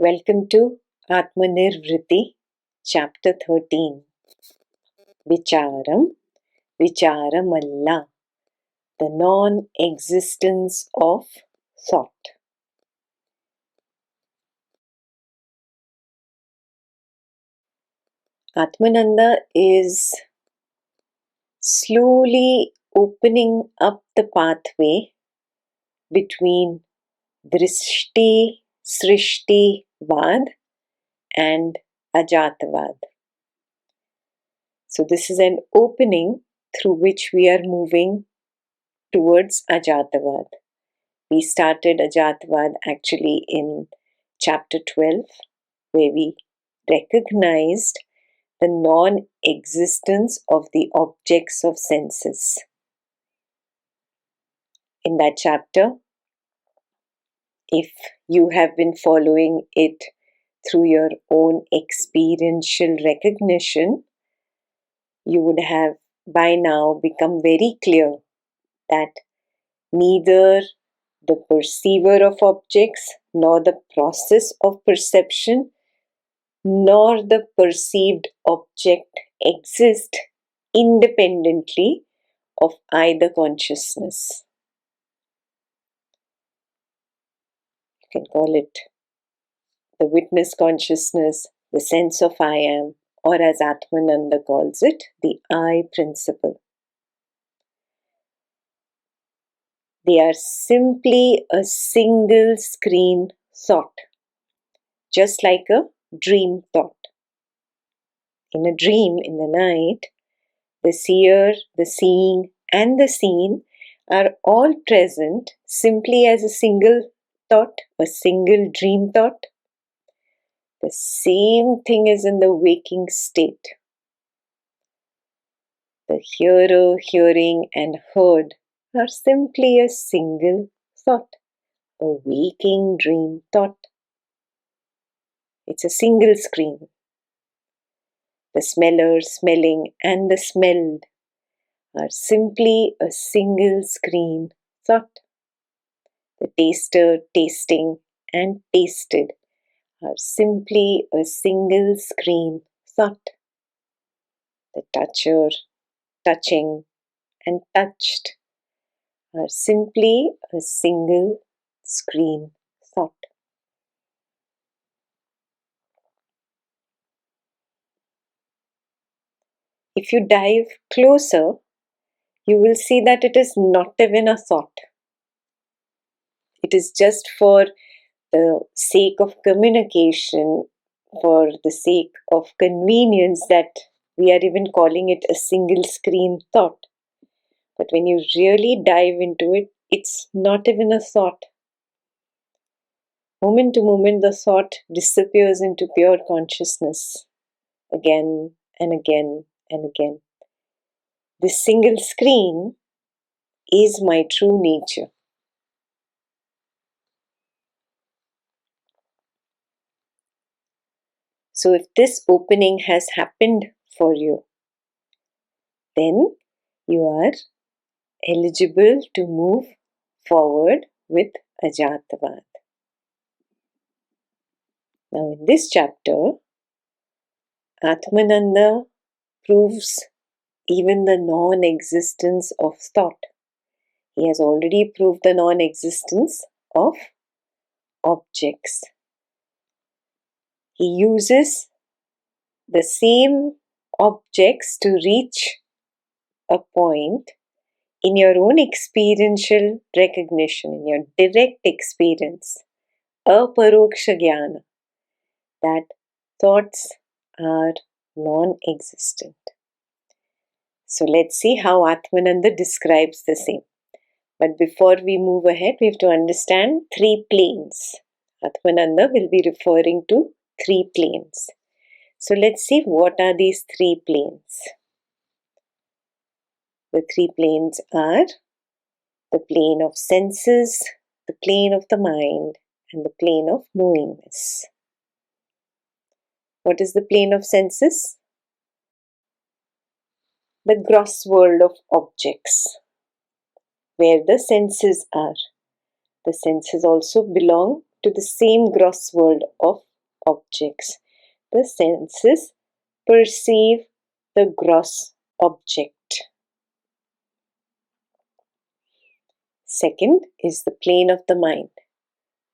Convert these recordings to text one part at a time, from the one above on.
Welcome to Atma Nirvriti, Chapter 13. Vicharam Vicharamalla, the non-existence of thought. Atmananda is slowly opening up the pathway between Drishti, Srishti, Vad and Ajatavad. So this is an opening through which we are moving towards Ajatavad. We started Ajatavad actually in chapter 12, where we recognized the non-existence of the objects of senses. In that chapter, if you have been following it through your own experiential recognition, you would have by now become very clear that neither the perceiver of objects, nor the process of perception, nor the perceived object exist independently of either consciousness. You can call it the witness consciousness, the sense of I am, or as Atmananda calls it, the I principle. They are simply a single screen thought, just like a dream thought. In a dream in the night, the seer, the seeing, and the seen are all present simply as a single thought, a single dream thought. The same thing is in the waking state. The hearer, hearing, and heard are simply a single thought, a waking dream thought. It's a single screen. The smeller, smelling, and the smelled are simply a single screen thought. The taster, tasting, and tasted are simply a single screen thought. The toucher, touching, and touched are simply a single screen thought. If you dive closer, you will see that it is not even a thought. It is just for the sake of communication, for the sake of convenience, that we are even calling it a single screen thought. But when you really dive into it, it's not even a thought. Moment to moment, the thought disappears into pure consciousness again and again and again. This single screen is my true nature. So if this opening has happened for you, then you are eligible to move forward with Ajatavad. Now in this chapter, Atmananda proves even the non-existence of thought. He has already proved the non-existence of objects. He uses the same objects to reach a point in your own experiential recognition, in your direct experience, aparoksha jnana, that thoughts are non-existent. So let's see how Atmananda describes the same. But before we move ahead, we have to understand three planes. Atmananda will be referring to three planes. So let's see what are these three planes. The three planes are the plane of senses, the plane of the mind, and the plane of knowingness. What is the plane of senses? The gross world of objects, where the senses are. The senses also belong to the same gross world of objects. The senses perceive the gross object. Second is the plane of the mind,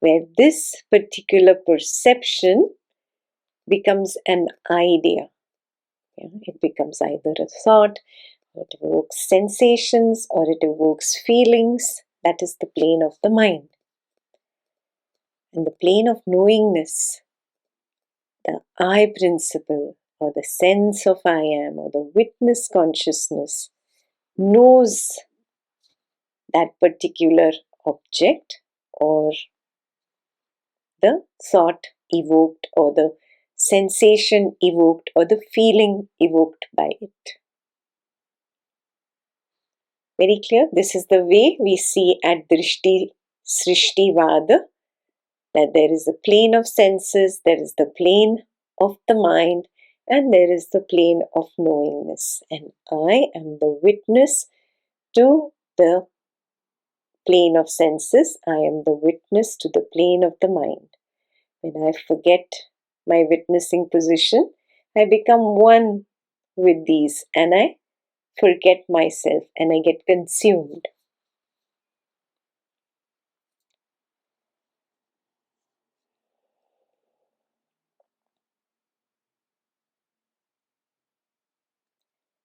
where this particular perception becomes an idea. It becomes either a thought, or it evokes sensations, or it evokes feelings. That is the plane of the mind. And the plane of knowingness, the I principle, or the sense of I am, or the witness consciousness, knows that particular object or the thought evoked, or the sensation evoked, or the feeling evoked by it. Very clear? This is the way we see at Drishti Srishti Vada, that there is a plane of senses, there is the plane of the mind, and there is the plane of knowingness. And I am the witness to the plane of senses. I am the witness to the plane of the mind. When I forget my witnessing position, I become one with these, and I forget myself, and I get consumed.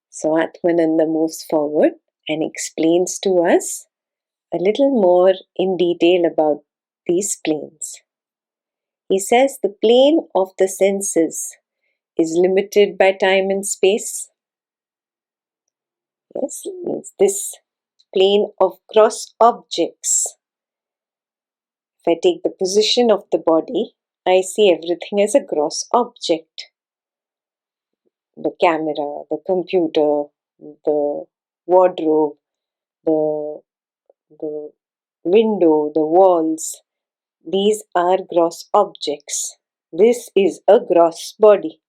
So Atmananda moves forward and explains to us a little more in detail about these planes. He says the plane of the senses is limited by time and space. Yes, means this plane of gross objects. If I take the position of the body, I see everything as a gross object. The camera, the computer, the wardrobe, the window, the walls. These are gross objects. This is a gross body.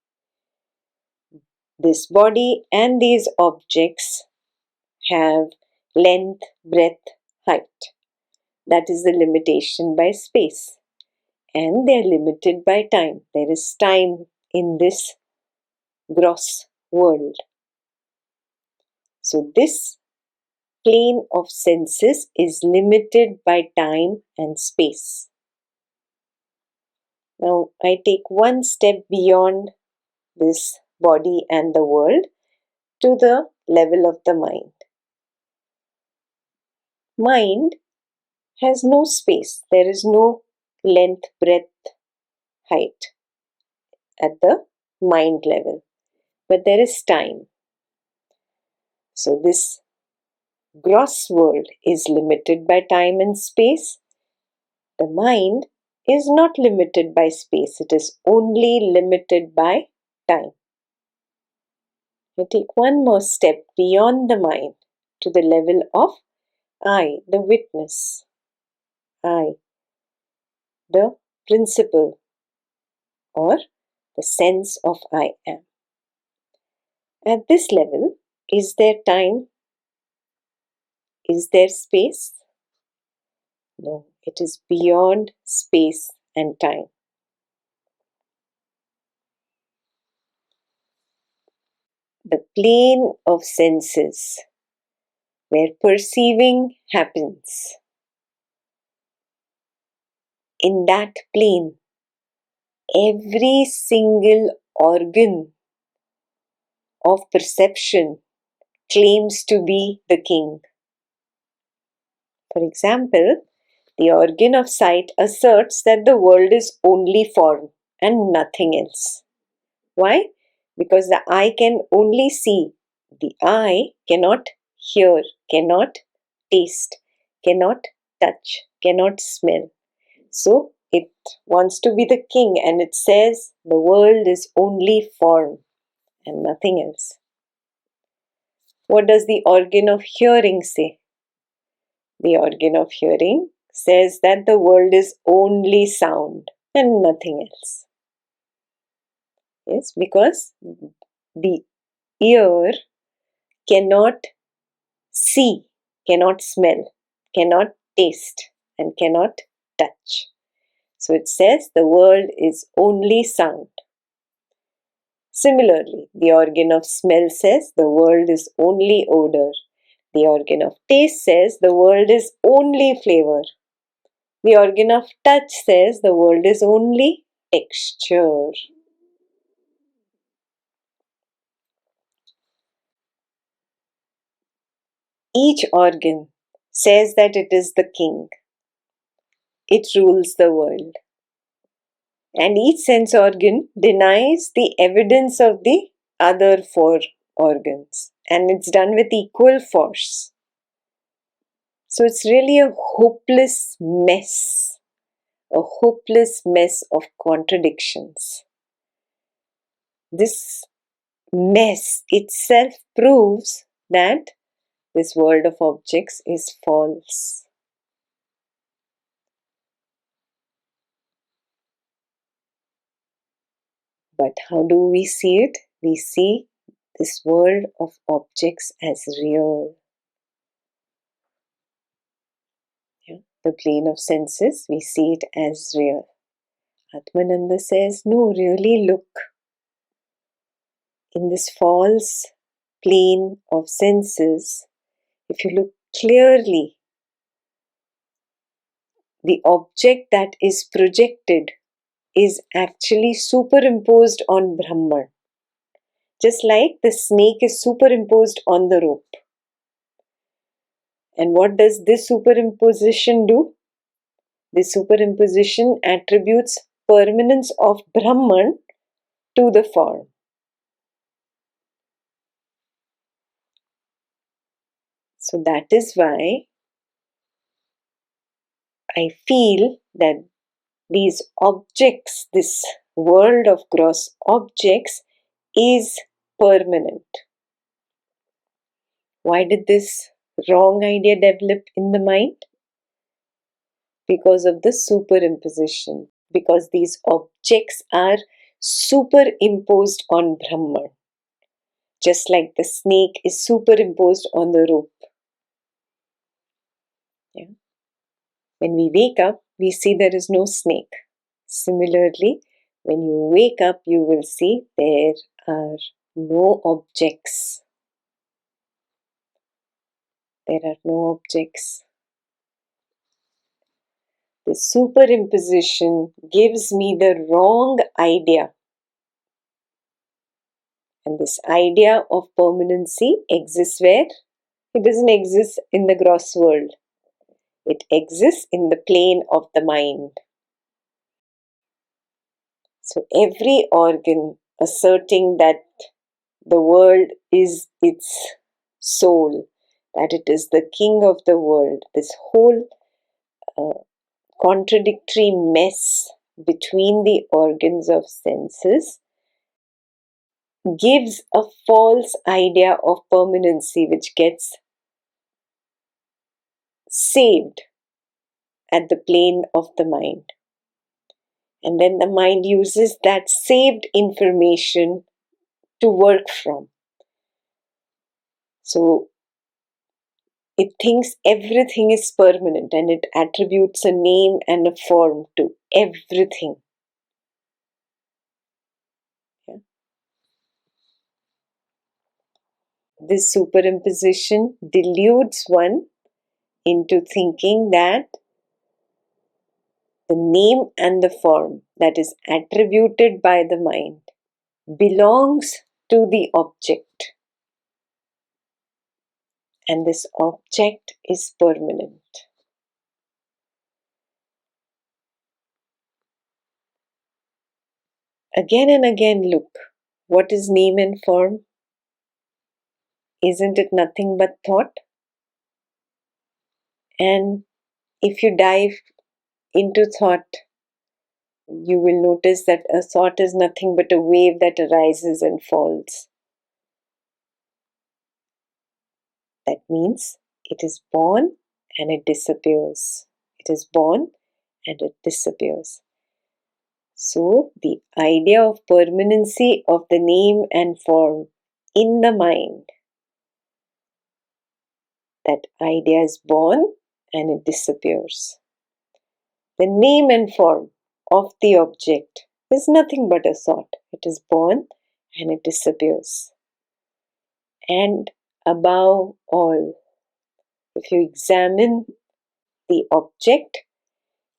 This body and these objects have length, breadth, height. That is the limitation by space. And they are limited by time. There is time in this gross world. So this plane of senses is limited by time and space. Now I take one step beyond this body and the world to the level of the mind. Mind has no space. There is no length, breadth, height at the mind level. But there is time. So this gross world is limited by time and space. The mind is not limited by space. It is only limited by time. You take one more step beyond the mind to the level of I, the witness. I, the principle, or the sense of I am. At this level, is there time? Is there space? No, it is beyond space and time. The plane of senses, where perceiving happens. In that plane, every single organ of perception claims to be the king. For example, the organ of sight asserts that the world is only form and nothing else. Why? Because the eye can only see. The eye cannot hear, cannot taste, cannot touch, cannot smell. So it wants to be the king, and it says the world is only form and nothing else. What does the organ of hearing say? The organ of hearing says that the world is only sound and nothing else. Yes, because the ear cannot see, cannot smell, cannot taste, and cannot touch. So it says the world is only sound. Similarly, the organ of smell says the world is only odor. The organ of taste says the world is only flavor. The organ of touch says the world is only texture. Each organ says that it is the king. It rules the world. And each sense organ denies the evidence of the other four organs. And it's done with equal force. So it's really a hopeless mess of contradictions. This mess itself proves that this world of objects is false. But how do we see it? We see this world of objects as real. Yeah? The plane of senses, we see it as real. Atmananda says, no, really look. In this false plane of senses, if you look clearly, the object that is projected is actually superimposed on Brahman. Just like the snake is superimposed on the rope. And what does this superimposition do? This superimposition attributes permanence of Brahman to the form. So that is why I feel that these objects, this world of gross objects, is permanent. Why did this wrong idea develop in the mind? Because of the superimposition. Because these objects are superimposed on Brahman. Just like the snake is superimposed on the rope. Yeah. When we wake up, we see there is no snake. Similarly, when you wake up, you will see there are no objects. There are no objects. The superimposition gives me the wrong idea. And this idea of permanency exists where? It doesn't exist in the gross world. It exists in the plane of the mind. So every organ asserting that the world is its soul, that it is the king of the world, this whole contradictory mess between the organs of senses gives a false idea of permanency which gets saved at the plane of the mind. And then the mind uses that saved information to work from. So it thinks everything is permanent and it attributes a name and a form to everything. Yeah. This superimposition deludes one into thinking that the name and the form that is attributed by the mind belongs to the object. And this object is permanent. Again and again look, what is name and form? Isn't it nothing but thought? And if you dive into thought, you will notice that a thought is nothing but a wave that arises and falls. That means it is born and it disappears. It is born and it disappears. So the idea of permanency of the name and form in the mind, that idea is born and it disappears. The name and form of the object is nothing but a thought. It is born and it disappears. And above all, if you examine the object,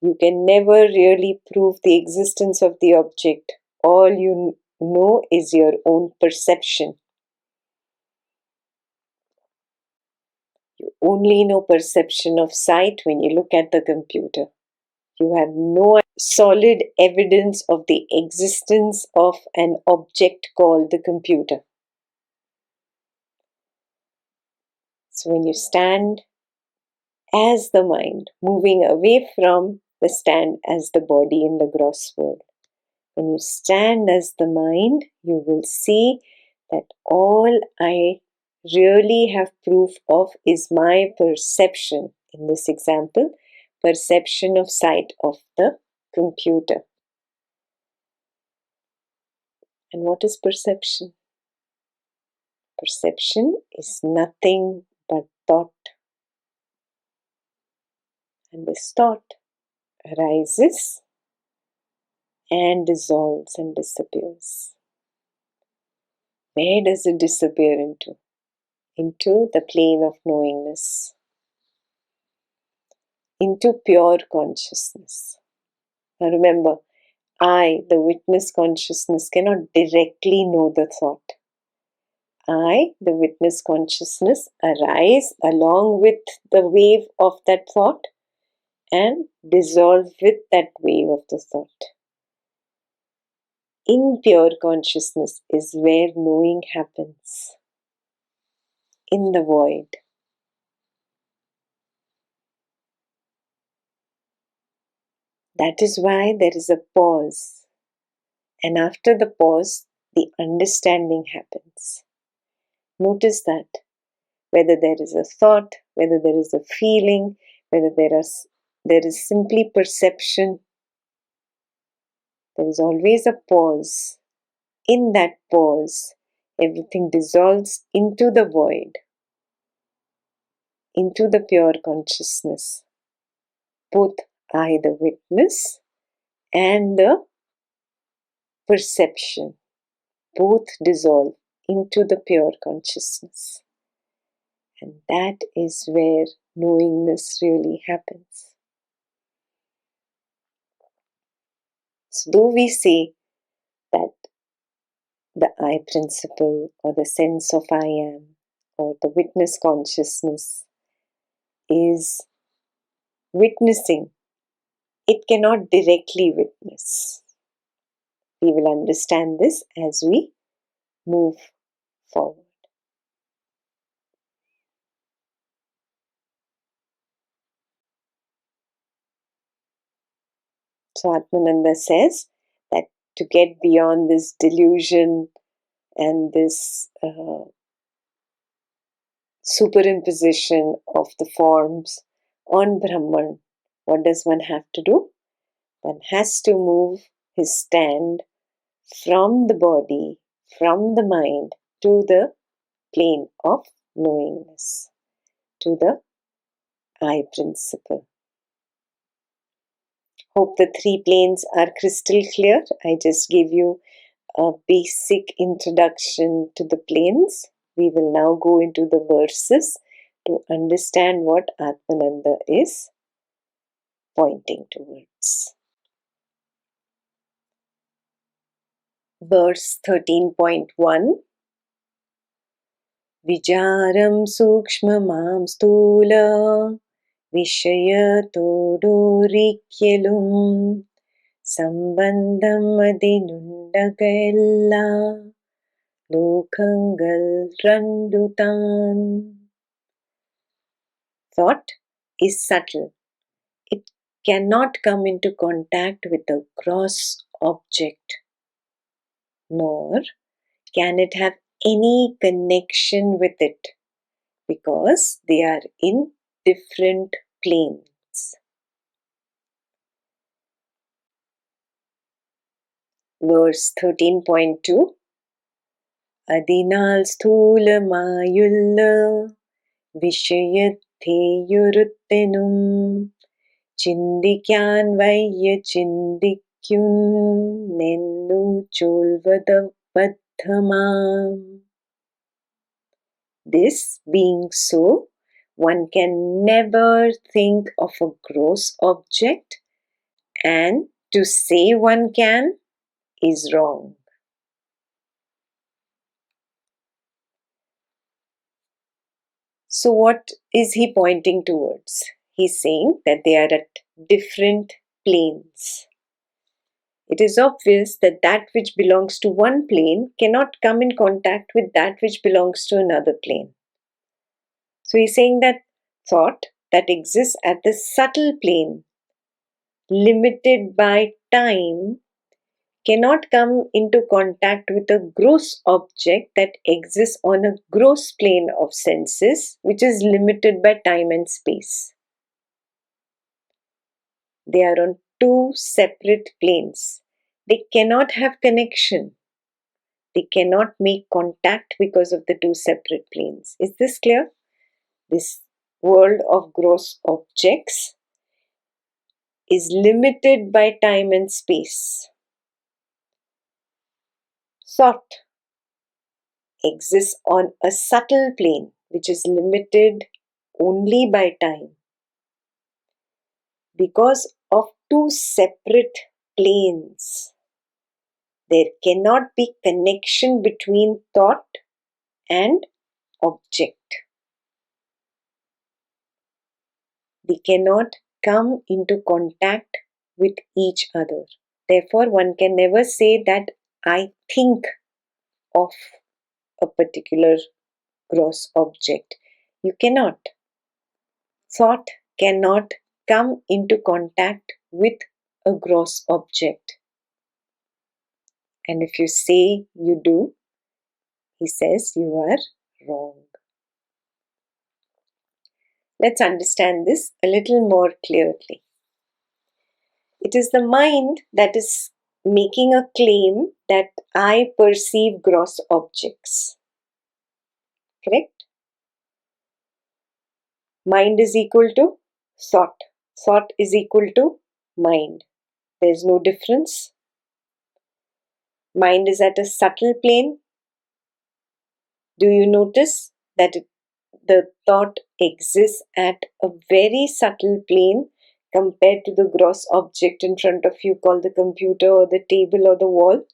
you can never really prove the existence of the object. All you know is your own perception. You only know perception of sight when you look at the computer. You have no solid evidence of the existence of an object called the computer. So when you stand as the mind, moving away from the stand as the body in the gross world, when you stand as the mind, you will see that all I really have proof of is my perception. In this example, perception of sight of the computer. And what is perception? Perception is nothing but thought. And this thought arises and dissolves and disappears. Where does it disappear into? Into the plane of knowingness. Into pure consciousness. Now remember, I, the witness consciousness, cannot directly know the thought. I, the witness consciousness, arise along with the wave of that thought and dissolve with that wave of the thought. In pure consciousness is where knowing happens. In the void. That is why there is a pause. And after the pause, the understanding happens. Notice that. Whether there is a thought, whether there is a feeling, whether there is simply perception, there is always a pause. In that pause, everything dissolves into the void, into the pure consciousness. Both I, the witness, and the perception, both dissolve into the pure consciousness. And that is where knowingness really happens. So though we say that the I principle or the sense of I am or the witness consciousness is witnessing, it cannot directly witness. We will understand this as we move forward. So Atmananda says that to get beyond this delusion and this superimposition of the forms on Brahman, what does one have to do? One has to move his stand from the body, from the mind, to the plane of knowingness, to the I principle. Hope the three planes are crystal clear. I just gave you a basic introduction to the planes. We will now go into the verses to understand what Atmananda is pointing towards. Verse 13.1 Vicharam Sukshmamam Stula Vishayatodorikyalum Sambandham Adinundagalla Lokangal Randutan. Thought is subtle. It cannot come into contact with a gross object, nor can it have any connection with it, because they are in different planes. Verse 13.2 Adinal sthula mayulla Vishayatheyuruttenum Chindikyan vaya nennu cholvada baddhamam. This being so, one can never think of a gross object, and to say one can is wrong. So what is he pointing towards? He's saying that they are at different planes. It is obvious that that which belongs to one plane cannot come in contact with that which belongs to another plane. So he's saying that thought that exists at the subtle plane, limited by time, cannot come into contact with a gross object that exists on a gross plane of senses, which is limited by time and space. They are on two separate planes. They cannot have connection. They cannot make contact because of the two separate planes. Is this clear? This world of gross objects is limited by time and space. Thought exists on a subtle plane which is limited only by time. Because of two separate planes, there cannot be connection between thought and object. They cannot come into contact with each other. Therefore, one can never say that I think of a particular gross object. You cannot. Thought cannot come into contact with a gross object. And if you say you do, he says you are wrong. Let's understand this a little more clearly. It is the mind that is making a claim that I perceive gross objects. Correct? Mind is equal to thought. Thought is equal to mind. There is no difference. Mind is at a subtle plane. Do you notice that the thought exists at a very subtle plane compared to the gross object in front of you called the computer or the table or the wall?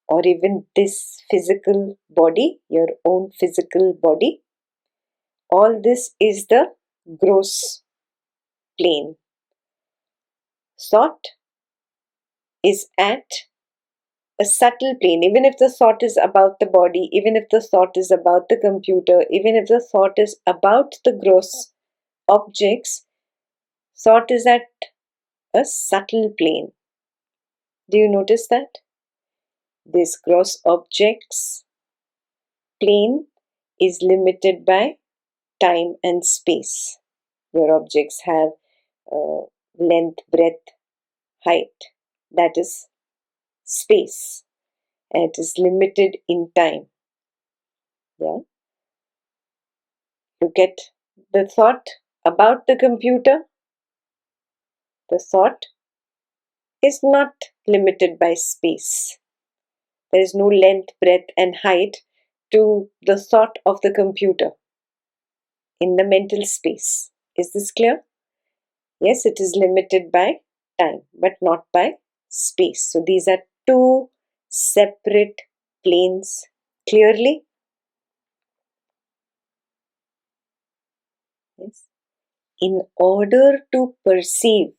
Or even this physical body, your own physical body? All this is the gross plane. Thought is at a subtle plane. Even if the thought is about the body, even if the thought is about the computer, even if the thought is about the gross objects, thought is at a subtle plane. Do you notice that? This gross objects plane is limited by time and space. Your objects have length, breadth, height. That is space. And it is limited in time. Yeah. Look at the thought about the computer. The thought is not limited by space. There is no length, breadth, and height to the thought of the computer in the mental space. Is this clear? Yes, it is limited by time, but not by space. So these are two separate planes. Clearly? Yes. In order to perceive,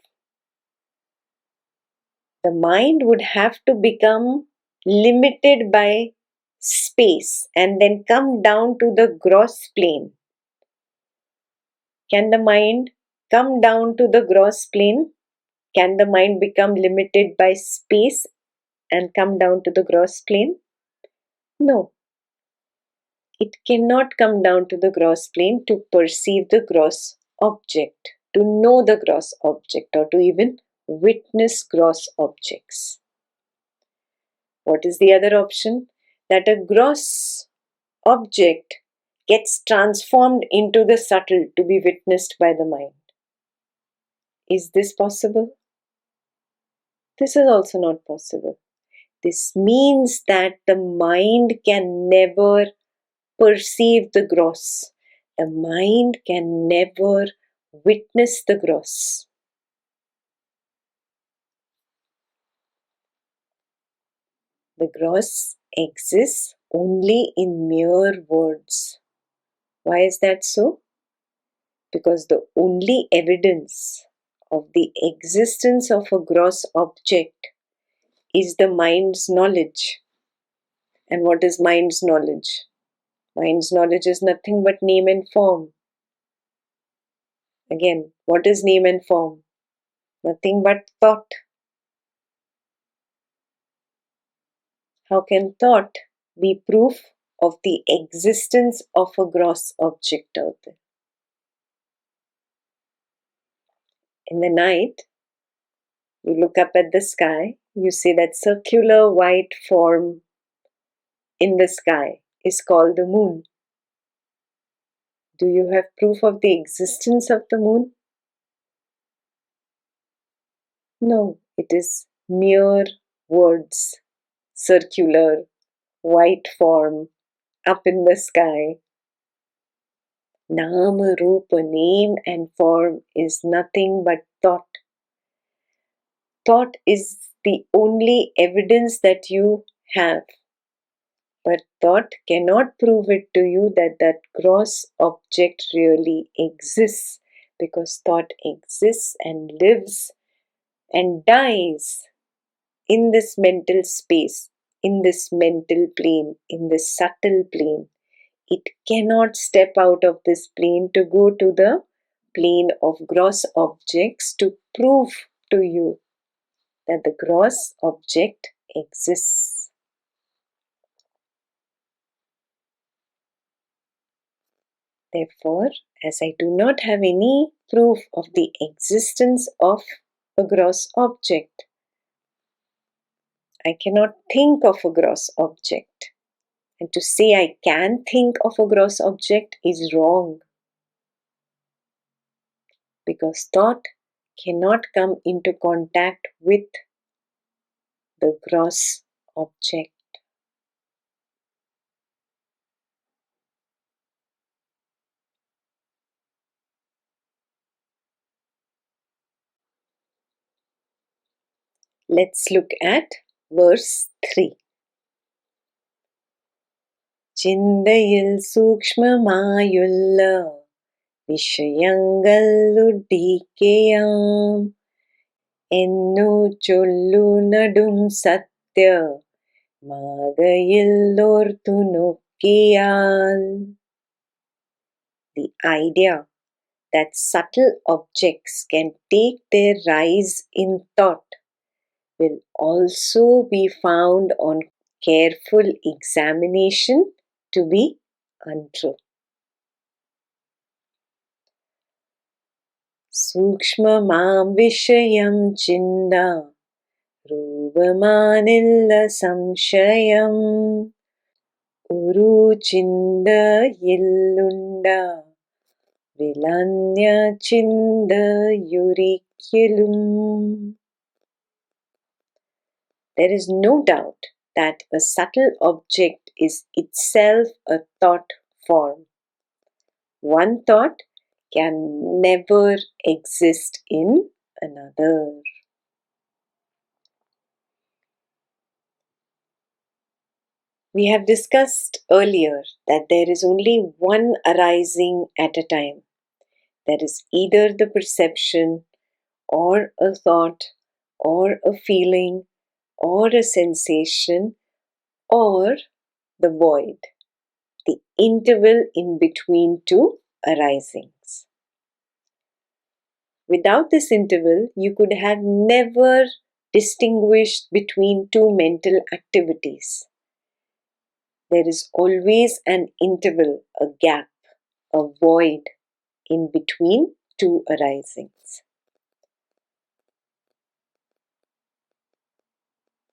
the mind would have to become limited by space and then come down to the gross plane. Can the mind come down to the gross plane? Can the mind become limited by space and come down to the gross plane? No. It cannot come down to the gross plane to perceive the gross object, to know the gross object, or to even witness gross objects. What is the other option? That a gross object gets transformed into the subtle to be witnessed by the mind. Is this possible? This is also not possible. This means that the mind can never perceive the gross. The mind can never witness the gross. The gross exists only in mere words. Why is that so? Because the only evidence of the existence of a gross object is the mind's knowledge. And what is mind's knowledge? Mind's knowledge is nothing but name and form. Again, what is name and form? Nothing but thought. How can thought be proof of the existence of a gross object out there? In the night, you look up at the sky, you see that circular white form in the sky is called the moon. Do you have proof of the existence of the moon? No, it is mere words, circular, white form up in the sky. Nama, Rupa, name and form is nothing but thought. Thought is the only evidence that you have. But thought cannot prove it to you that that gross object really exists, because thought exists and lives and dies in this mental space, in this mental plane, in this subtle plane. It cannot step out of this plane to go to the plane of gross objects to prove to you that the gross object exists. Therefore, as I do not have any proof of the existence of a gross object, I cannot think of a gross object. And to say I can think of a gross object is wrong. Because thought cannot come into contact with the gross object. Let's look at verse 3. Chindayil sukshmamayulla விஷயங்களுடிக்கேயாம் എന്നു ചൊല്ലുനടും സത്യ മാകയില്ലോർത്തു നോക്കിയാൽ. The idea that subtle objects can take their rise in thought will also be found on careful examination to be untrue. Sukshmamam vishayam chinda roopamanilla samshayam uru chinda yillunda vilanya chinda yurikyilum. There is no doubt that a subtle object is itself a thought form. One thought can never exist in another. We have discussed earlier that there is only one arising at a time. There is either the perception or a thought or a feeling or a sensation or the void, the interval in between two arisings. Without this interval, you could have never distinguished between two mental activities. There is always an interval, a gap, a void in between two arisings.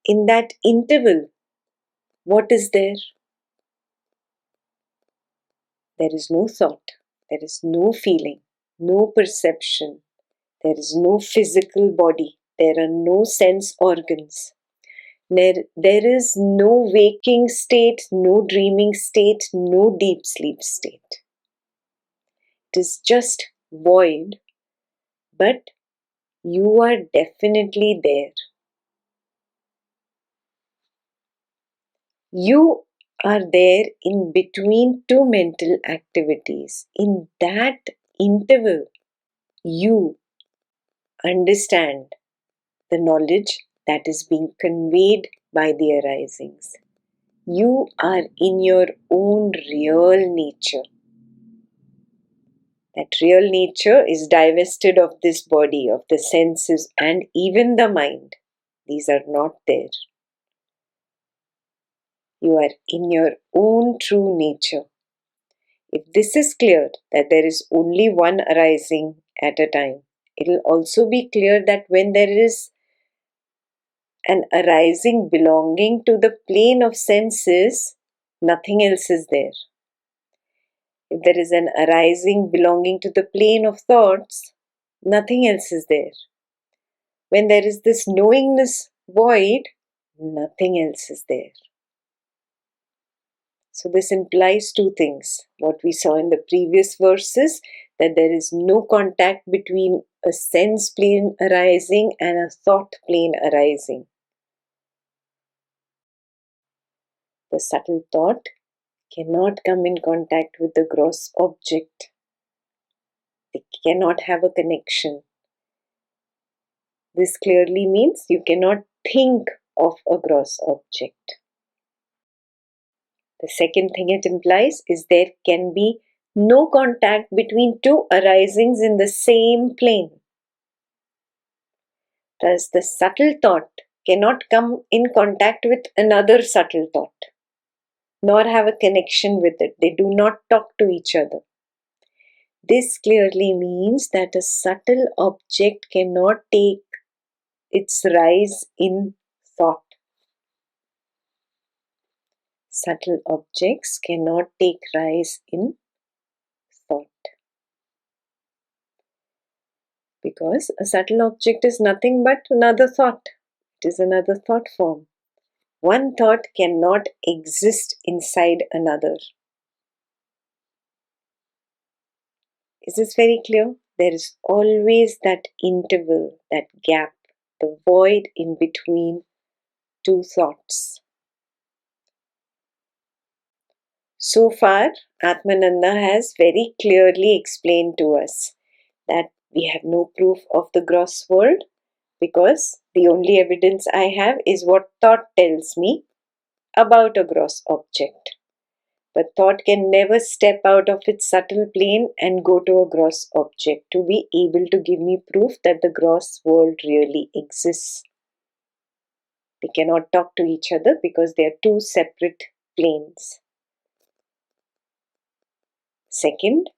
In that interval, what is there? There is no thought, there is no feeling, no perception, there is no physical body. There are no sense organs. There is no waking state, no dreaming state, no deep sleep state. It is just void, but you are definitely there. You are there in between two mental activities. In that interval, you understand the knowledge that is being conveyed by the arisings. You are in your own real nature. That real nature is divested of this body, of the senses, and even the mind. These are not there. You are in your own true nature. If this is clear that there is only one arising at a time, it will also be clear that when there is an arising belonging to the plane of senses, nothing else is there. If there is an arising belonging to the plane of thoughts, nothing else is there. When there is this knowingness void, nothing else is there. So this implies two things. What we saw in the previous verses, that there is no contact between a sense plane arising and a thought plane arising. The subtle thought cannot come in contact with the gross object. They cannot have a connection. This clearly means you cannot think of a gross object. The second thing it implies is there can be no contact between two arisings in the same plane. Thus, the subtle thought cannot come in contact with another subtle thought, nor have a connection with it. They do not talk to each other. This clearly means that a subtle object cannot take its rise in thought. Subtle objects cannot take rise in thought. Because a subtle object is nothing but another thought. It is another thought form. One thought cannot exist inside another. Is this very clear? There is always that interval, that gap, the void in between two thoughts. So far, Atmananda has very clearly explained to us that we have no proof of the gross world because the only evidence I have is what thought tells me about a gross object. But thought can never step out of its subtle plane and go to a gross object to be able to give me proof that the gross world really exists. They cannot talk to each other because they are two separate planes. Second,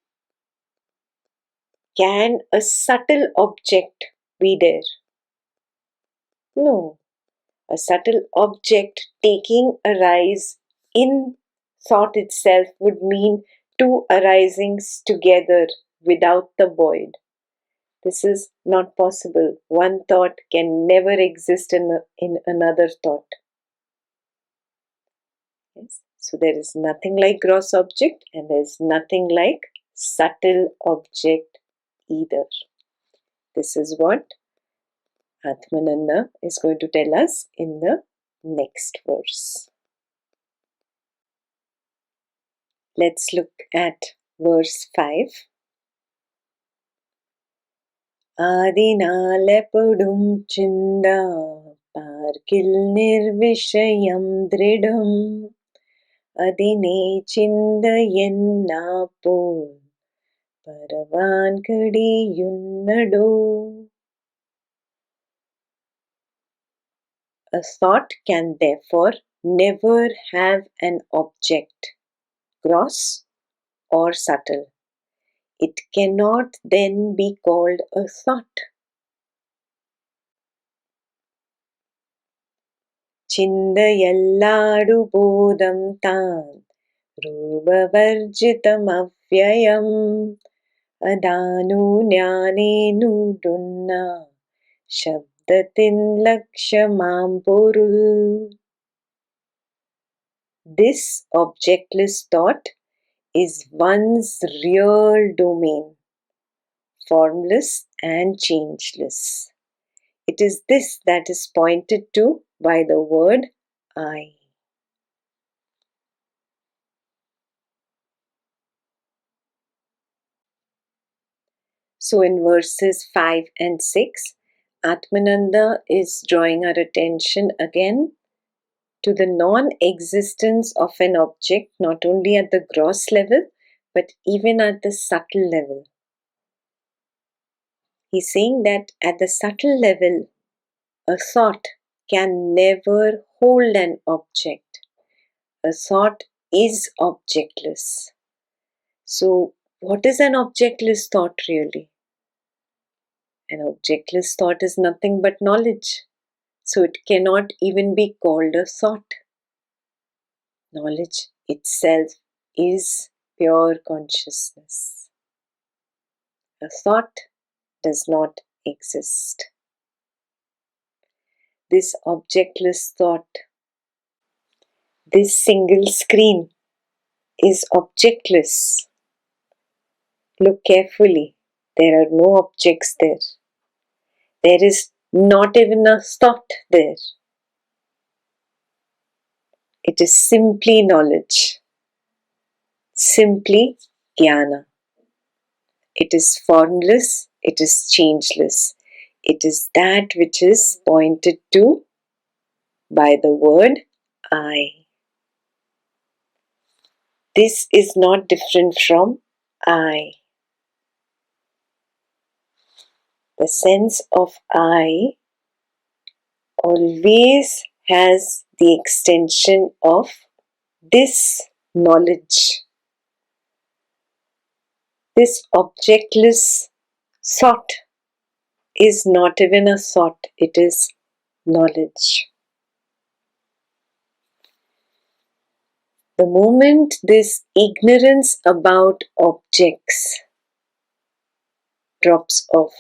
can a subtle object be there? No. A subtle object taking a rise in thought itself would mean two arisings together without the void. This is not possible. One thought can never exist in another thought. Yes? So there is nothing like gross object and there is nothing like subtle object either. This is what Atmananda is going to tell us in the next verse. Let's look at verse 5. Adinalepudum chinda parkil nirvishayam dridam adine chinda yennapo paravan kadi yunnado. A thought can therefore never have an object, gross or subtle. It cannot then be called a thought. Chindayalladu bodham tan rubavarjitam avyayam adanu jnanenu dunna shabdasya Mottatin Lakshamam Porul. This objectless thought is one's real domain, formless and changeless. It is this that is pointed to by the word I. So in verses 5 and 6, Atmananda is drawing our attention again to the non-existence of an object, not only at the gross level, but even at the subtle level. He's saying that at the subtle level, a thought can never hold an object. A thought is objectless. So, what is an objectless thought really? An objectless thought is nothing but knowledge. So, it cannot even be called a thought. Knowledge itself is pure consciousness. A thought does not exist. This objectless thought, this single screen, is objectless. Look carefully. There are no objects there. There is not even a thought there. It is simply knowledge, simply jnana. It is formless, it is changeless. It is that which is pointed to by the word I. This is not different from I. The sense of I always has the extension of this knowledge. This objectless thought is not even a thought, it is knowledge. The moment this ignorance about objects drops off,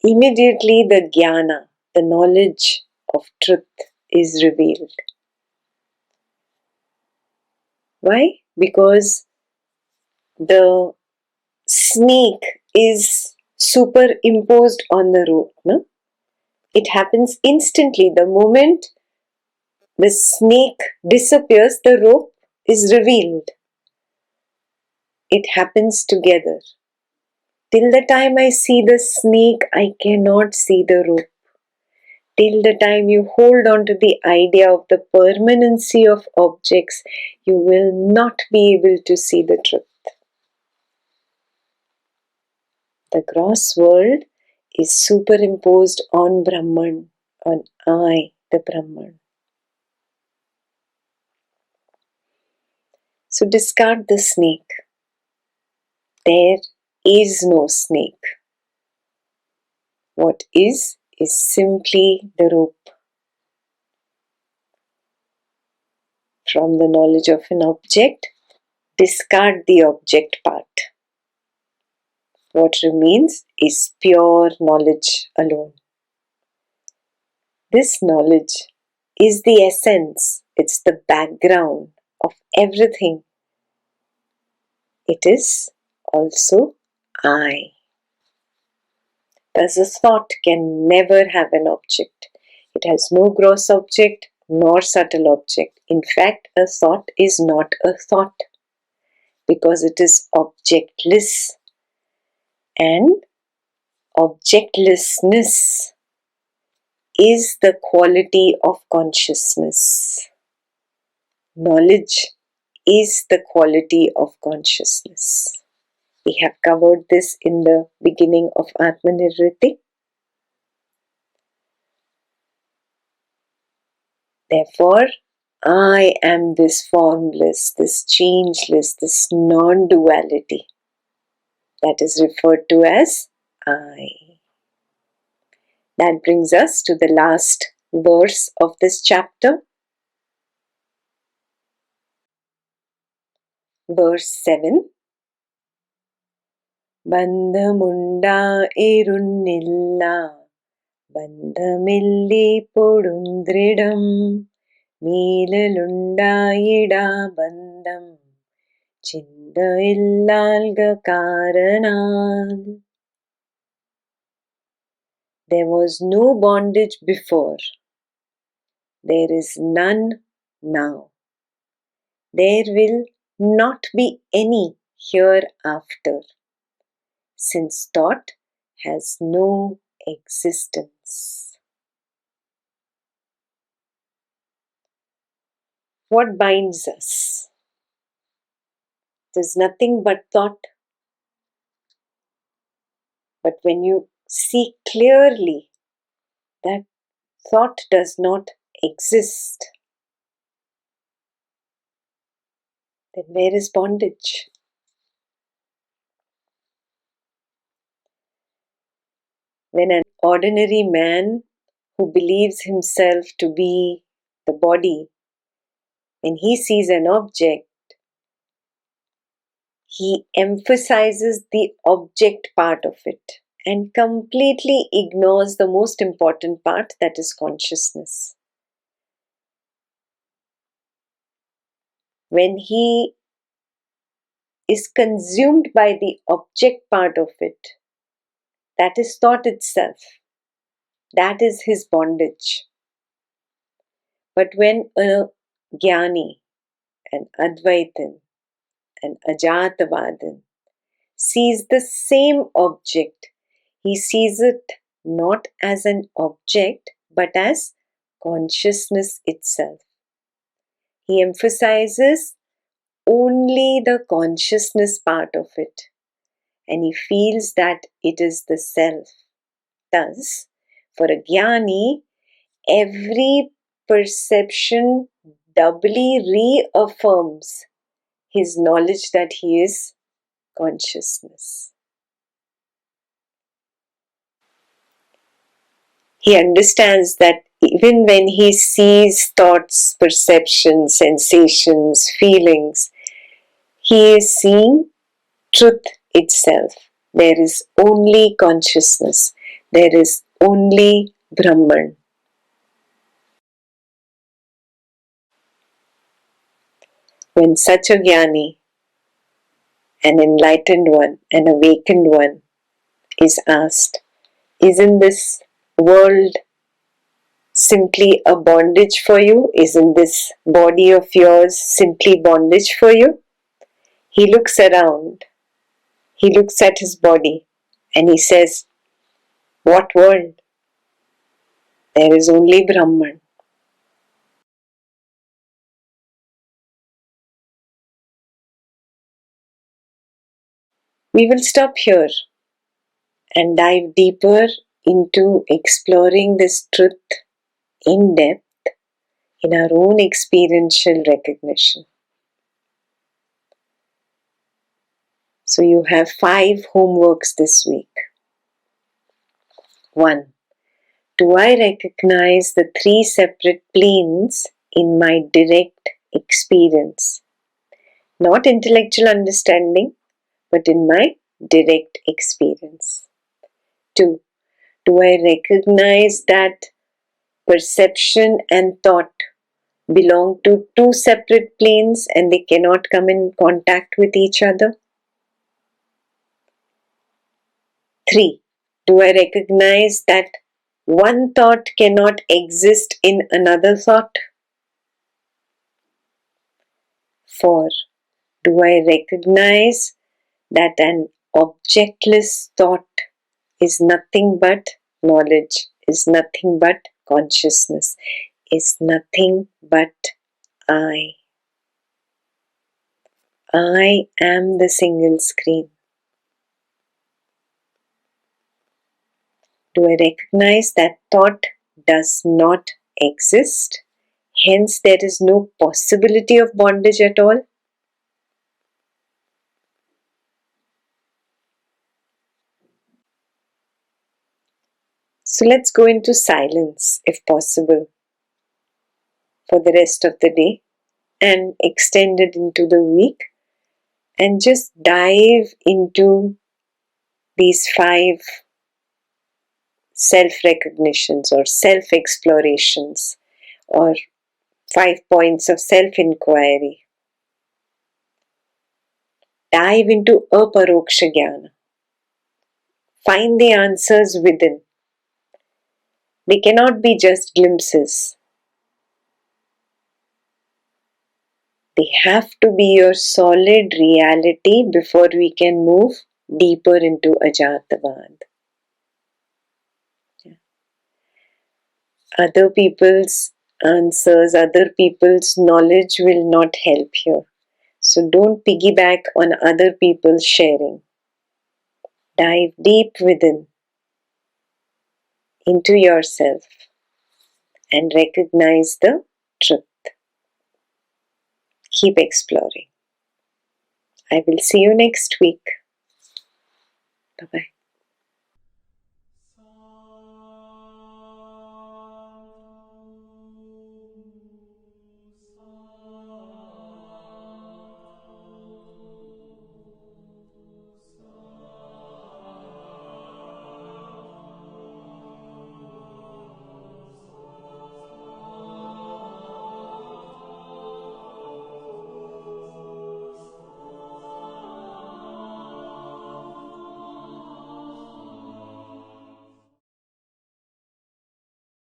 immediately the jnana, the knowledge of truth, is revealed. Why? Because the snake is superimposed on the rope. No? It happens instantly. The moment the snake disappears, the rope is revealed. It happens together. Till the time I see the snake, I cannot see the rope. Till the time you hold on to the idea of the permanency of objects, you will not be able to see the truth. The gross world is superimposed on Brahman, on I, the Brahman. So discard the snake. There is no snake. What is simply the rope. From the knowledge of an object, discard the object part. What remains is pure knowledge alone. This knowledge is the essence, it's the background of everything. It is also I. Thus a thought can never have an object. It has no gross object nor subtle object. In fact, a thought is not a thought because it is objectless. And objectlessness is the quality of consciousness. Knowledge is the quality of consciousness. We have covered this in the beginning of Atma Nirvriti. Therefore, I am this formless, this changeless, this non-duality that is referred to as I. That brings us to the last verse of this chapter. Verse 7. Bandhamunda irunnilla ബന്ധമില്ലി പൊടും ദൃഢം മേലലുണ്ടായിടാ ബന്ധം ചിന്തയില്ലാൽക കാരണാൽ. There was no bondage before. There is none now. There will not be any hereafter, since thought has no existence. What binds us? There's nothing but thought. But when you see clearly that thought does not exist, then where is bondage? When an ordinary man who believes himself to be the body, when he sees an object, he emphasizes the object part of it and completely ignores the most important part, that is consciousness. When he is consumed by the object part of it, that is thought itself. That is his bondage. But when a Jnani, an Advaitin, an Ajatavadan sees the same object, he sees it not as an object but as consciousness itself. He emphasizes only the consciousness part of it, and he feels that it is the self. Thus, for a Jnani, every perception doubly reaffirms his knowledge that he is consciousness. He understands that even when he sees thoughts, perceptions, sensations, feelings, he is seeing truth itself. There is only consciousness. There is only Brahman. When such a Jnani, an enlightened one, an awakened one, is asked, isn't this world simply a bondage for you? Isn't this body of yours simply bondage for you? He looks around. He looks at his body and he says, what world? There is only Brahman. We will stop here and dive deeper into exploring this truth in depth in our own experiential recognition. So you have 5 homeworks this week. 1. Do I recognize the 3 separate planes in my direct experience? Not intellectual understanding, but in my direct experience. 2. Do I recognize that perception and thought belong to 2 separate planes and they cannot come in contact with each other? 3. Do I recognize that one thought cannot exist in another thought? 4. Do I recognize that an objectless thought is nothing but knowledge, is nothing but consciousness, is nothing but I? I am the single screen. Do I recognize that thought does not exist? Hence, there is no possibility of bondage at all. So let's go into silence, if possible, for the rest of the day and extend it into the week, and just dive into these 5 self-recognitions or self-explorations or 5 points of self-inquiry. Dive into aparoksha jnana. Find the answers within. They cannot be just glimpses. They have to be your solid reality before we can move deeper into Ajatavad. Other people's answers, other people's knowledge will not help here. So don't piggyback on other people's sharing. Dive deep within into yourself and recognize the truth. Keep exploring. I will see you next week. Bye-bye.